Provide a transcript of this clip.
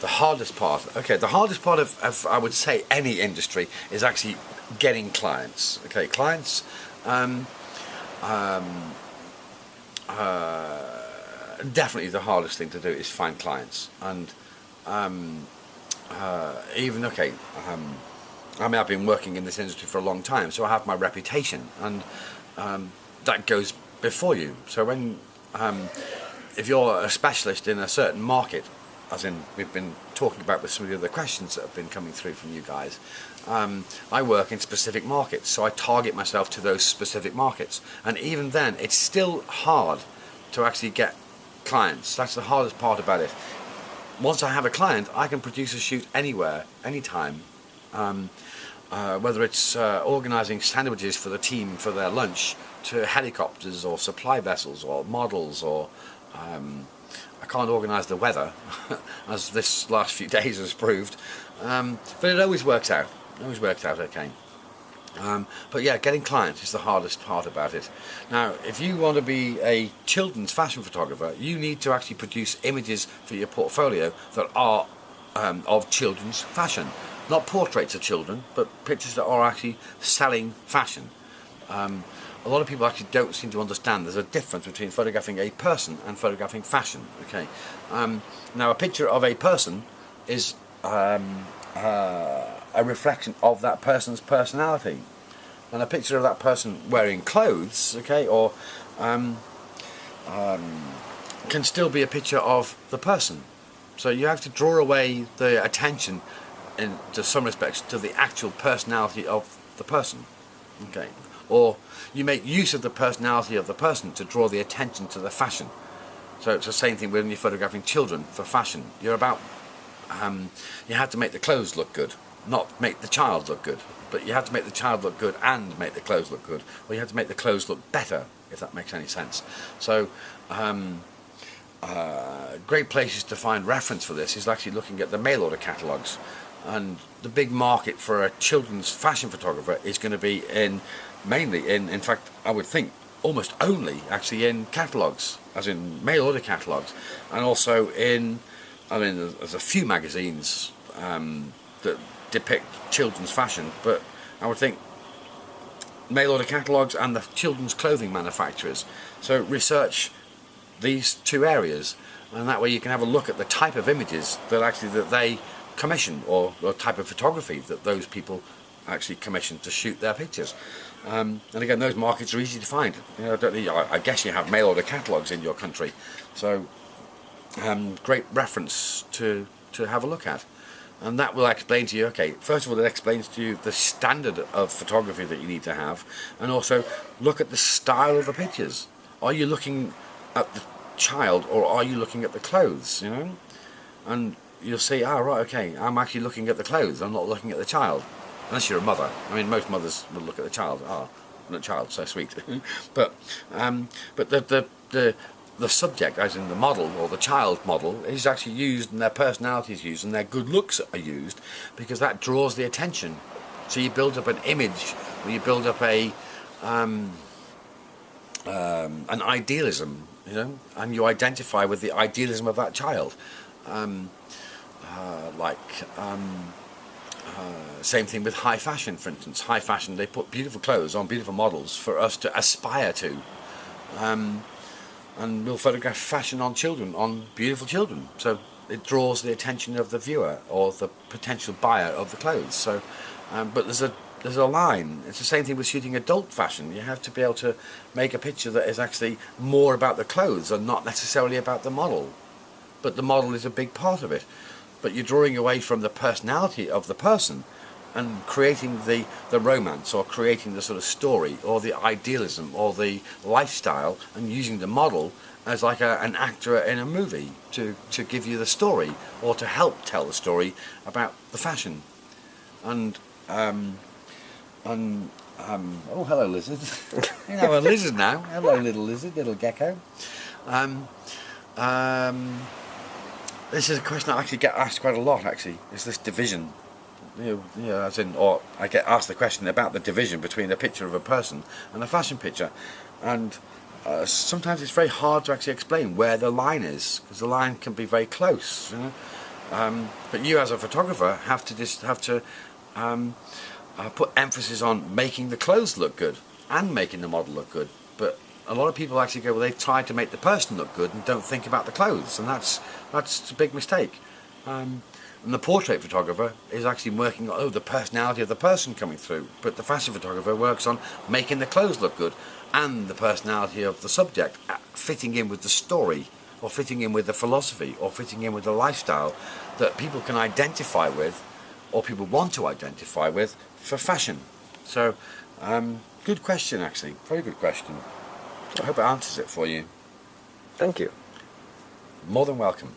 The hardest part, okay, the hardest part of I would say any industry is actually getting clients. Okay, clients, definitely the hardest thing to do is find clients. And even, okay, I mean, I've been working in this industry for a long time, so I have my reputation, and that goes before you. So when, if you're a specialist in a certain market, as in we've been talking about with some of the other questions that have been coming through from you guys, I work in specific markets, so I target myself to those specific markets. And even then, it's still hard to actually get clients. That's the hardest part about it. Once I have a client, I can produce a shoot anywhere, anytime. Whether it's organising sandwiches for the team for their lunch, to helicopters or supply vessels or models, or I can't organise the weather, as this last few days has proved, but it always works out. It always works out okay. But yeah, getting clients is the hardest part about it. Now, if you want to be a children's fashion photographer, you need to actually produce images for your portfolio that are of children's fashion. Not portraits of children, but pictures that are actually selling fashion. A lot of people actually don't seem to understand there's a difference between photographing a person and photographing fashion. Okay, now a picture of a person is a reflection of that person's personality, and a picture of that person wearing clothes, okay, or can still be a picture of the person. So you have to draw away the attention, to some respects, to the actual personality of the person. Okay, or you make use of the personality of the person to draw the attention to the fashion. So it's the same thing when you're photographing children for fashion. You're about, you have to make the clothes look good, not make the child look good. But you have to make the child look good and make the clothes look good, or you have to make the clothes look better, if that makes any sense. So great places to find reference for this is actually looking at the mail order catalogues. And the big market for a children's fashion photographer is going to be mainly in fact, I would think almost only actually in catalogues, as in mail order catalogues, and also in, I mean, there's a few magazines that depict children's fashion, but I would think mail order catalogues and the children's clothing manufacturers. So research these two areas, and that way you can have a look at the type of images that they commission, or type of photography that those people actually commission to shoot their pictures. And again, those markets are easy to find. You know, I guess you have mail order catalogues in your country, so great reference to have a look at. And that will explain to you, okay, first of all, it explains to you the standard of photography that you need to have, and also look at the style of the pictures. Are you looking at the child, or are you looking at the clothes, you know? And you'll see, right, okay, I'm actually looking at the clothes, I'm not looking at the child. Unless you're a mother. I mean, most mothers will look at the child. The child, so sweet. but the subject, as in the model, or the child model, is actually used, and their personality is used, and their good looks are used, because that draws the attention. So you build up an image, or you build up an idealism, you know, and you identify with the idealism of that child. Same thing with high fashion, for instance. High fashion, they put beautiful clothes on beautiful models for us to aspire to. And we'll photograph fashion on children, on beautiful children. So it draws the attention of the viewer, or the potential buyer of the clothes. So, but there's a line. It's the same thing with shooting adult fashion. You have to be able to make a picture that is actually more about the clothes and not necessarily about the model. But the model is a big part of it. But you're drawing away from the personality of the person and creating the romance, or creating the sort of story, or the idealism, or the lifestyle, and using the model as like an actor in a movie to give you the story, or to help tell the story about the fashion. And oh, hello lizard. You know, a lizard now. Hello little lizard, little gecko. This is a question I actually get asked quite a lot, actually, is this division. As in, or I get asked the question about the division between a picture of a person and a fashion picture. And sometimes it's very hard to actually explain where the line is, because the line can be very close, you know. But you as a photographer have to put emphasis on making the clothes look good and making the model look good. But a lot of people actually go, well, they've tried to make the person look good and don't think about the clothes, and that's a big mistake. And the portrait photographer is actually working on the personality of the person coming through, but the fashion photographer works on making the clothes look good and the personality of the subject fitting in with the story, or fitting in with the philosophy, or fitting in with the lifestyle that people can identify with, or people want to identify with for fashion. So, good question actually, very good question. I hope it answers it for you. Thank you. More than welcome.